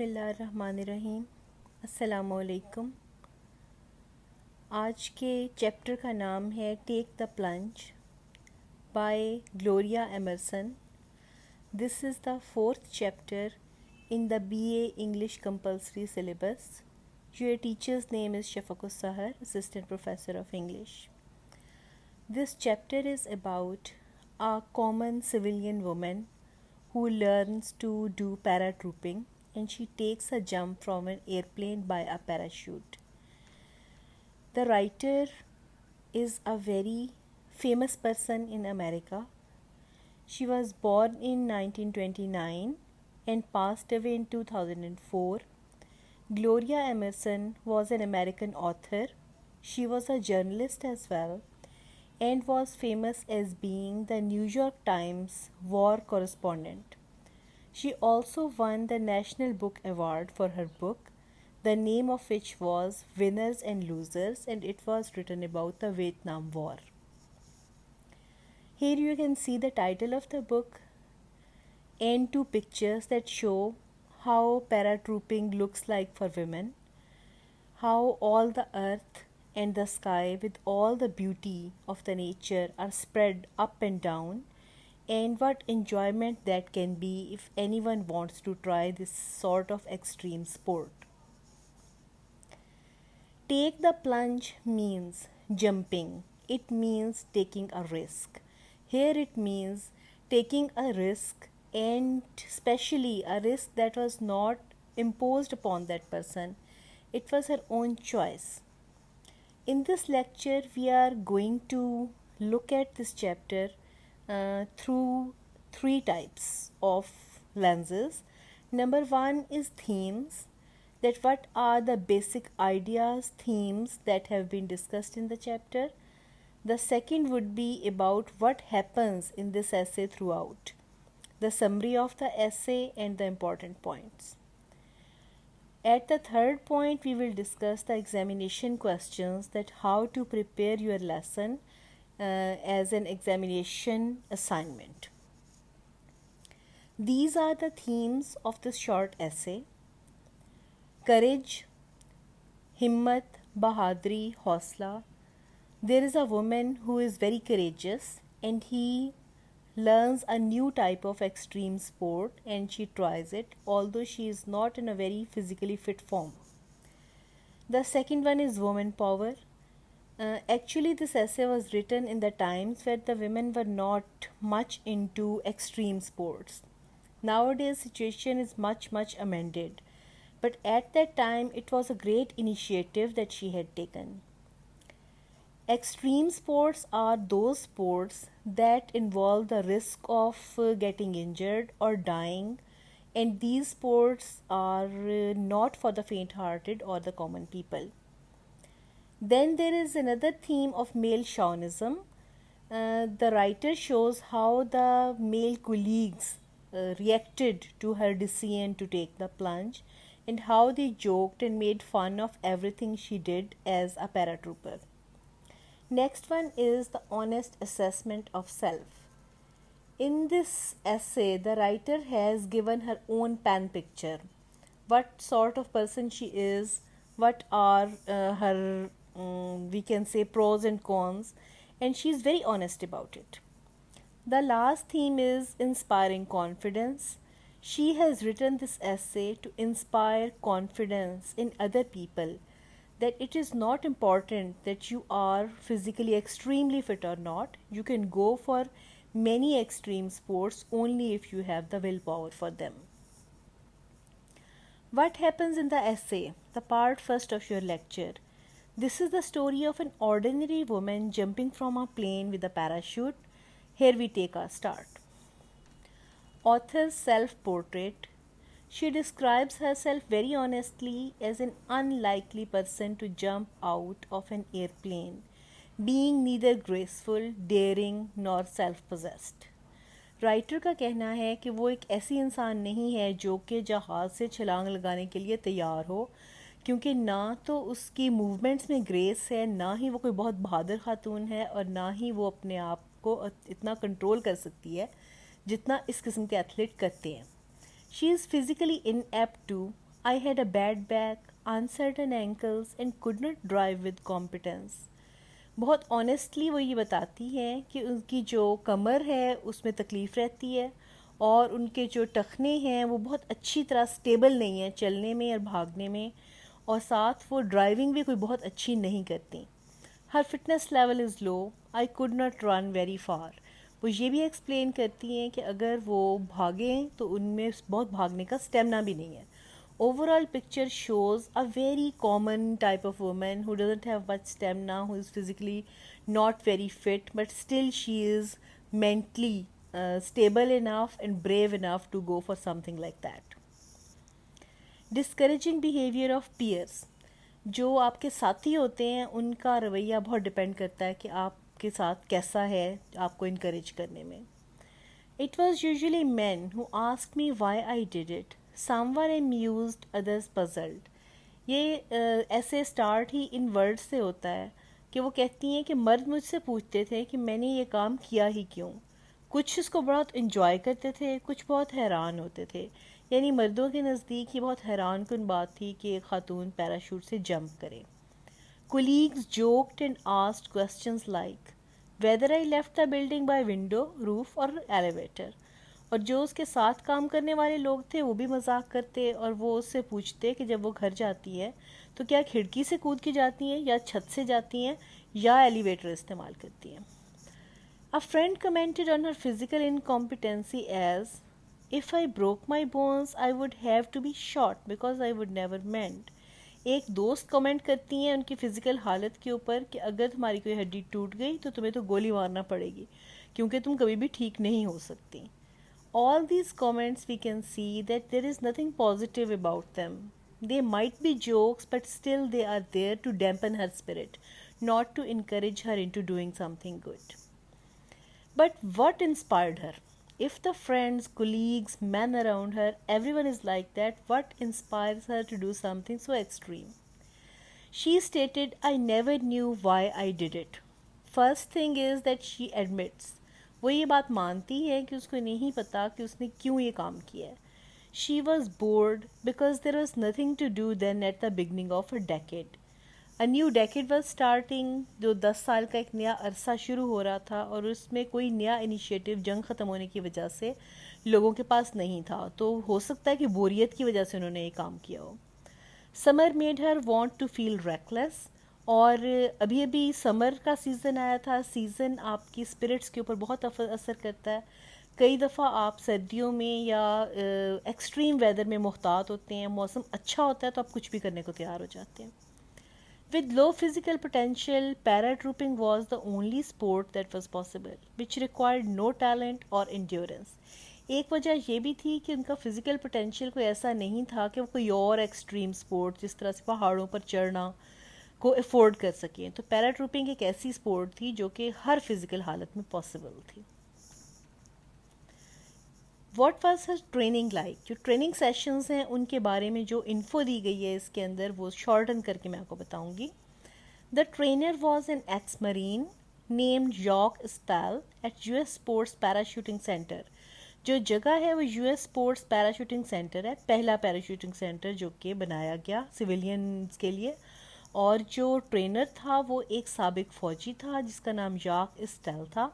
बिस्मिल्लाहिर्रहमानिर्रहीम। अस्सलामुअलैकुम। आज के चैप्टर का नाम है take the plunge by Gloria Emerson. This is the fourth chapter in the BA English compulsory syllabus. Your teacher's name is Shafakus Sahar, Assistant Professor of English. This chapter is about a common civilian woman who learns to do paratrooping, and she takes a jump from an airplane by a parachute. The writer is a very famous person in America. She was born in 1929 and passed away in 2004. Gloria Emerson was an American author. She was a journalist as well and was famous as being the New York Times war correspondent. She also won the National Book Award for her book, the name of which was Winners and Losers, and it was written about the Vietnam War. Here you can see the title of the book and two pictures that show how paratrooping looks like for women, how all the earth and the sky with all the beauty of the nature are spread up and down, and what enjoyment that can be if anyone wants to try this sort of extreme sport. Take the plunge means jumping. It means taking a risk. Here it means taking a risk, and especially a risk that was not imposed upon that person. It was her own choice. In this lecture, we are going to look at this chapter through three types of lenses. Number one is themes, that what are the basic ideas, themes that have been discussed in the chapter. The second would be about what happens in this essay throughout, the summary of the essay and the important points. At the third point, we will discuss the examination questions, that how to prepare your lesson as an examination assignment. These are the themes of this short essay: courage, himmat, bahadri, hausla. There is a woman who is very courageous and he learns a new type of extreme sport and she tries it, although she is not in a very physically fit form. The second one is woman power. Actually, this essay was written in the times where the women were not much into extreme sports. Nowadays, situation is much amended, but at that time it was a great initiative that she had taken. Extreme sports are those sports that involve the risk of getting injured or dying, and these sports are not for the faint-hearted or the common people. Then there is another theme of male chauvinism. The writer shows how the male colleagues reacted to her decision to take the plunge and how they joked and made fun of everything she did as a paratrooper. Next one is the honest assessment of self. In this essay, the writer has given her own pen picture. What sort of person she is, what are her, we can say, pros and cons, and she is very honest about it. The last theme is inspiring confidence. She has written this essay to inspire confidence in other people, that it is not important that you are physically extremely fit or not. You can go for many extreme sports only if you have the willpower for them. What happens in the essay, the part first of your lecture? This is the story of an ordinary woman jumping from a plane with a parachute. Here we take our start. Author's self-portrait. She describes herself very honestly as an unlikely person to jump out of an airplane, being neither graceful, daring nor self-possessed. Writer का कहना है कि वो एक ऐसी इंसान नहीं है जो कि जहाज़ से छलांग लगाने के लिए तैयार हो, क्योंकि ना तो उसकी मूवमेंट्स में ग्रेस है, ना ही वो कोई बहुत बहादुर खातून है, और ना ही वो अपने आप को इतना कंट्रोल कर सकती है जितना इस किस्म के एथलीट करते हैं. She is physically inept to I had a bad back, uncertain ankles and could not drive with competence. बहुत ऑनेस्टली वो ये बताती हैं कि उनकी जो कमर है उसमें तकलीफ़ रहती है और उनके जो टखने हैं वो बहुत अच्छी तरह स्टेबल नहीं है चलने में और भागने में, और साथ वो ड्राइविंग भी कोई बहुत अच्छी नहीं करती. Her fitness level is low. I could not run very far. वो ये भी एक्सप्लेन करती हैं कि अगर वो भागें तो उनमें बहुत भागने का स्टेमिना भी नहीं है. Overall picture shows a very common type of woman who doesn't have much stamina, who is physically not very fit, but still she is mentally stable enough and brave enough to go for something like that. Discouraging behavior of peers. जो आपके साथी होते हैं उनका रवैया बहुत depend करता है कि आपके साथ कैसा है आपको इनकरेज करने में. It was usually men who asked me why I did it. Some were amused, others puzzled. ये ऐसे स्टार्ट ही इन वर्ड्स से होता है कि वो कहती हैं कि मर्द मुझसे पूछते थे कि मैंने ये काम किया ही क्यों. कुछ इसको बहुत इन्जॉय करते थे, कुछ बहुत हैरान होते थे. यानी मर्दों के नज़दीक ये बहुत हैरान कुन बात थी कि एक खातून पैराशूट से जंप करे. Colleagues joked and asked questions like whether I left the building by window, roof or elevator. और जो उसके साथ काम करने वाले लोग थे वो भी मजाक करते और वो उससे पूछते कि जब वो घर जाती है तो क्या खिड़की से कूद के जाती हैं या छत से जाती हैं या एलिवेटर इस्तेमाल करती हैं. A friend commented on her physical incompetency as, if I broke my bones I would have to be shot because I would never mend. एक दोस्त कमेंट करती हैं उनकी फ़िज़िकल हालत के ऊपर कि अगर तुम्हारी कोई हड्डी टूट गई तो तुम्हें तो गोली मारना पड़ेगी क्योंकि तुम कभी भी ठीक नहीं हो सकती. All these comments we can see that there is nothing positive about them. They might be jokes but still they are there to dampen her spirit, not to encourage her into doing something good. But what inspired her? If the friends, colleagues, men around her, everyone is like that, what inspires her to do something so extreme? She stated, I never knew why I did it. First thing is that she admits. वो ये बात मानती है कि उसको नहीं पता कि उसने क्यों ये काम किया है. She was bored because there was nothing to do then at the beginning of a decade. A new decade was starting. जो 10 साल का एक नया अरसा शुरू हो रहा था और उसमें कोई नया इनिशिएटिव जंग ख़त्म होने की वजह से लोगों के पास नहीं था, तो हो सकता है कि बोरियत की वजह से उन्होंने ये काम किया हो. Summer made her want to feel reckless. और अभी अभी समर का सीज़न आया था. सीज़न आपकी स्पिरिट्स के ऊपर बहुत असर करता है. कई दफ़ा आप सर्दियों में या एक्सट्रीम वेदर में मुहतात होते हैं, मौसम अच्छा होता है तो आप कुछ भी करने को तैयार हो जाते हैं. With low physical potential, paratrooping was the only sport that was possible, which required no talent or endurance. एक वजह यह भी थी कि उनका फिजिकल पोटेंशियल कोई ऐसा नहीं था कि वो कोई और एक्सट्रीम स्पोर्ट जिस तरह से पहाड़ों पर चढ़ना को अफोर्ड कर सकें. तो पैराट्रूपिंग एक ऐसी स्पोर्ट थी जो कि हर फिजिकल हालत में पॉसिबल थी. What was her training like. जो ट्रेनिंग सेशंस हैं उनके बारे में जो इन्फो दी गई है इसके अंदर वो शॉर्टन करके मैं आपको बताऊंगी. The trainer was an ex marine named Jacques Istel at US sports parachuting centre. जो जगह है वो यूएस स्पोर्ट्स पैराशूटिंग सेंटर है, पहला पैराशूटिंग सेंटर जो कि बनाया गया सिविलियंस के लिए. और जो ट्रेनर था वो एक साबिक फ़ौजी था जिसका नाम जॉक स्टैल था.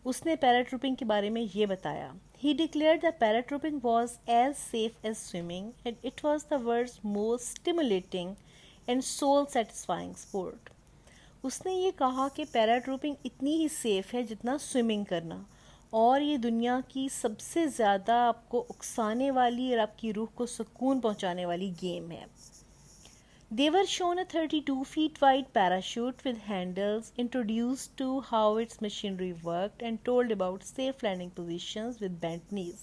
उसने पैराट्रूपिंग के बारे में ये बताया. He declared that paratrooping was as safe as swimming and it was the world's most stimulating and soul-satisfying sport. उसने ये कहा कि पैराट्रूपिंग इतनी ही सेफ है जितना स्विमिंग करना, और ये दुनिया की सबसे ज़्यादा आपको उकसाने वाली और आपकी रूह को सुकून पहुंचाने वाली गेम है. They were shown a 32 feet wide parachute with handles, introduced to how its machinery worked and told about safe landing positions with bent knees.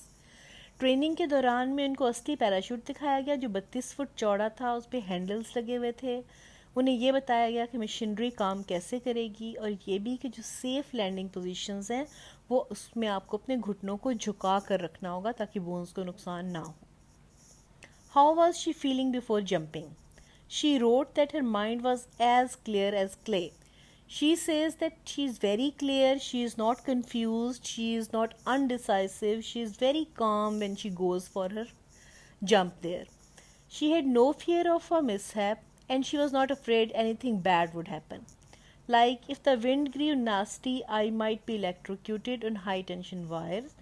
Training के दौरान में उनको असली पैराशूट दिखाया गया जो 32 फुट चौड़ा था, उस पर हैंडल्स लगे हुए थे. उन्हें यह बताया गया कि मशीनरी काम कैसे करेगी और ये भी कि जो सेफ लैंडिंग पोजीशंस हैं वो उसमें आपको अपने घुटनों को झुका कर रखना होगा ताकि बोन्स को नुकसान ना हो. How was she feeling before jumping. She wrote that her mind was as clear as clay. She says that she is very clear, she is not confused, she is not undecisive, she is very calm when she goes for her jump there. She had no fear of a mishap, and she was not afraid anything bad would happen. Like if the wind grew nasty, I might be electrocuted on high tension wires.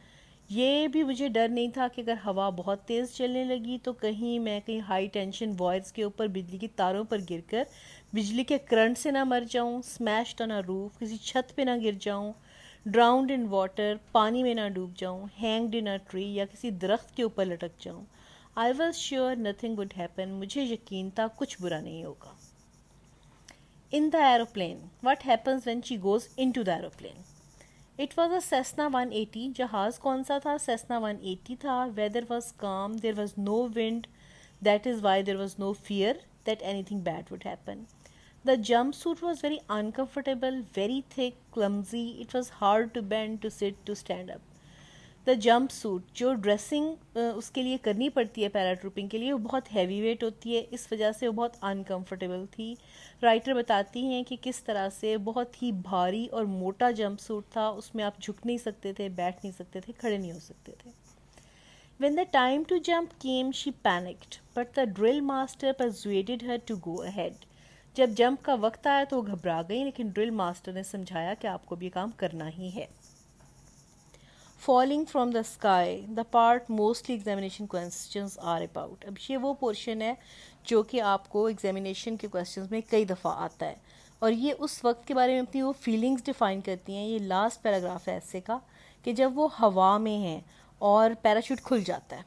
ये भी मुझे डर नहीं था कि अगर हवा बहुत तेज़ चलने लगी तो मैं कहीं हाई टेंशन वायर्स के ऊपर बिजली की तारों पर गिरकर बिजली के करंट से ना मर जाऊं, स्मैश्ड ऑन अ रूफ, किसी छत पे ना गिर जाऊं, ड्राउंड इन वाटर, पानी में ना डूब जाऊं, हैंग्ड इन अ ट्री या किसी दरख्त के ऊपर लटक जाऊं. I was sure nothing would happen. मुझे यकीन था कुछ बुरा नहीं होगा. In the aeroplane, what happens when she goes into the aeroplane? It was a Cessna 180. जहाज़ कौन सा था? Cessna 180 था. Weather was calm. There was no wind. That is why there was no fear that anything bad would happen. The jumpsuit was very uncomfortable, very thick, clumsy. It was hard to bend, to sit, to stand up. The jump suit, जो dressing उसके लिए करनी पड़ती है paratrooping के लिए, वो बहुत हैवी वेट होती है. इस वजह से वो बहुत अनकंफर्टेबल थी. राइटर बताती हैं कि किस तरह से बहुत ही भारी और मोटा जंप सूट था. उसमें आप झुक नहीं सकते थे, बैठ नहीं सकते थे, खड़े नहीं हो सकते थे. When the time to jump came, she panicked, but the drill master persuaded her to go ahead. जब जंप का वक्त आया तो वो घबरा गई, लेकिन ड्रिल मास्टर ने समझाया कि आपको भी काम करना ही है. Falling from the sky, the part mostly examination questions are about. अब ये वो पोर्शन है जो कि आपको एग्जामिनेशन के क्वेश्चंस में कई दफ़ा आता है, और ये उस वक्त के बारे में अपनी वो फीलिंग्स डिफ़ाइन करती हैं. ये लास्ट पैराग्राफ है ऐसे का कि जब वो हवा में हैं और पैराशूट खुल जाता है.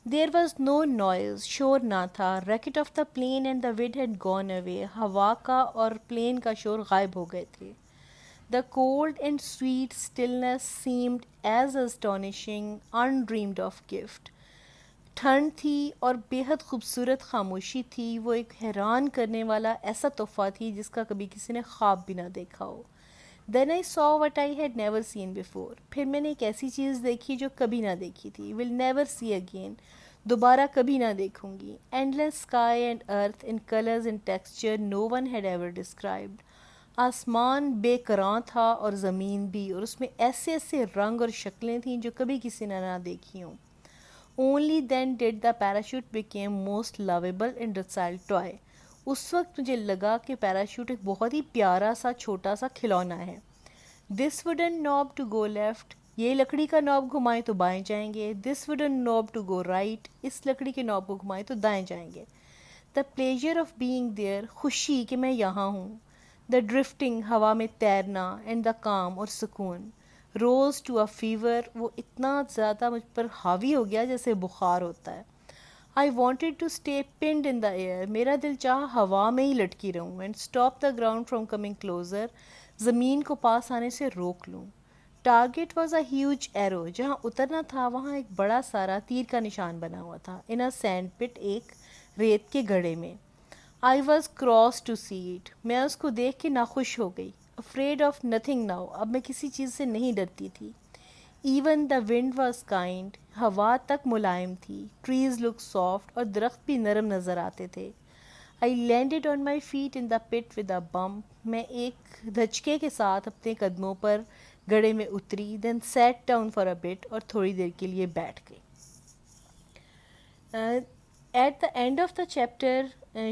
देयर वॉज नो नॉइज, शोर ना था. Racket of the plane and the wind had gone away. हवा का और प्लेन का शोर गायब हो गए थे. The cold and sweet stillness seemed as astonishing, undreamed of gift. ठंड थी और बेहद खूबसूरत खामोशी थी. वो एक हैरान करने वाला ऐसा तोहफा थी जिसका कभी किसी ने ख्वाब भी ना देखा हो. Then I saw what I had never seen before. फिर मैंने एक ऐसी चीज़ देखी जो कभी ना देखी थी. Will never see again. दोबारा कभी ना देखूंगी. Endless sky and earth in colors and texture no one had ever described. आसमान बेकरां था और ज़मीन भी, और उसमें ऐसे ऐसे रंग और शक्लें थीं जो कभी किसी ने ना देखी हों. Only then did the parachute become most lovable and docile toy. उस वक्त मुझे लगा कि पैराशूट एक बहुत ही प्यारा सा छोटा सा खिलौना है. This wooden knob to go left, ये लकड़ी का नॉब घुमाएं तो बाएं जाएंगे. This wooden knob to go right, इस लकड़ी के नॉब को घुमाएं तो दाएं जाएंगे. The pleasure of being there, खुशी कि मैं यहाँ हूँ. द ड्रिफ्टिंग, हवा में तैरना. एंड द काम, और सुकून. रोज टू अ फीवर, वो इतना ज़्यादा मुझ पर हावी हो गया जैसे बुखार होता है. आई वॉन्टेड टू स्टे पिंड इन द एयर, मेरा दिल चाह हवा में ही लटकी रहूँ. And stop the ground from coming closer, ज़मीन को पास आने से रोक लूँ. Target was a huge arrow, जहाँ उतरना था वहाँ एक बड़ा सारा तीर का निशान बना हुआ था. इन अ सैंड पिट, एक रेत के गड्ढे में. I was cross to see it, मैं उसको देख के नाखुश हो गई. अफ्रेड ऑफ नथिंग नाउ, अब मैं किसी चीज़ से नहीं डरती थी. Even the wind was kind, हवा तक मुलायम थी. ट्रीज लुक सॉफ्ट, और दरख्त भी नरम नज़र आते थे. I landed on my feet in the pit with a bump, मैं एक धचके के साथ अपने कदमों पर गड्ढे में उतरी. Then sat down for a bit, और थोड़ी देर के लिए बैठ गई. At the end of the chapter,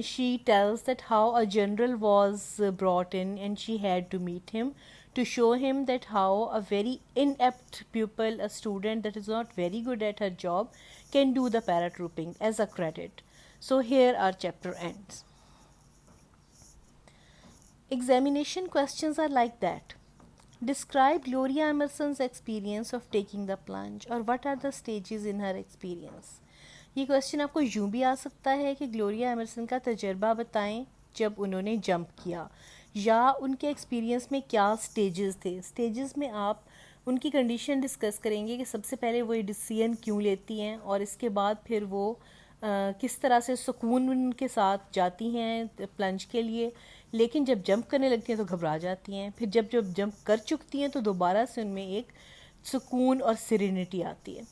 she tells that how a general was brought in and she had to meet him to show him that how a very inept pupil, a student that is not very good at her job, can do the paratrooping as a credit. So here our chapter ends. Examination questions are like that. Describe Gloria Emerson's experience of taking the plunge, or what are the stages in her experience. ये question आपको यूँ भी आ सकता है कि Gloria Emerson का तजर्बा बताएं जब उन्होंने जंप किया, या उनके एक्सपीरियंस में क्या स्टेजेस थे. स्टेजेस में आप उनकी कंडीशन डिस्कस करेंगे कि सबसे पहले वो ये डिसीजन क्यों लेती हैं, और इसके बाद फिर वो किस तरह से सुकून उनके साथ जाती हैं प्लंज के लिए, लेकिन जब जंप करने लगती हैं तो घबरा जाती हैं. फिर जब जब जंप कर चुकती हैं तो दोबारा से उनमें एक सुकून और सिरेनिटी आती है.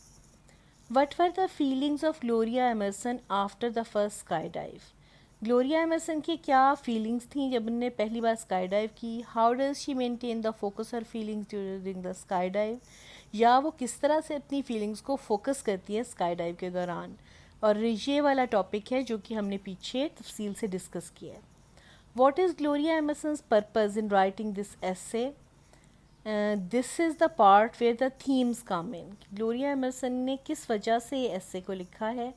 What were the feelings of Gloria Emerson after the first skydive? Gloria Emerson की क्या फीलिंग्स थी जब उन्होंने पहली बार स्काई डाइव की. How does she maintain the focus her feelings during the skydive, या वो किस तरह से अपनी फीलिंग्स को फोकस करती है स्काई डाइव के दौरान. और ये वाला टॉपिक है जो कि हमने पीछे तफसील से डिस्कस किया है. What is Gloria Emerson's purpose in writing this essay? This is the part where the themes come in. Gloria Emerson ने किस वजह से ये essay को लिखा है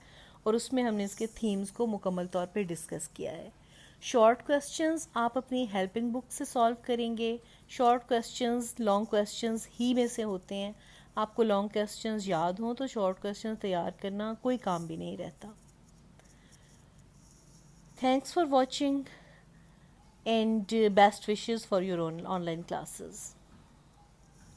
और उसमें हमने इसके themes को मुकम्मल तौर पे डिस्कस किया है. शॉर्ट क्वेश्चंस आप अपनी हेल्पिंग बुक से सॉल्व करेंगे. शॉर्ट क्वेश्चंस लॉन्ग क्वेश्चंस ही में से होते हैं. आपको लॉन्ग क्वेश्चंस याद हों तो शॉर्ट क्वेश्चंस तैयार करना कोई काम भी नहीं रहता. Thanks for watching and best wishes for your own online classes.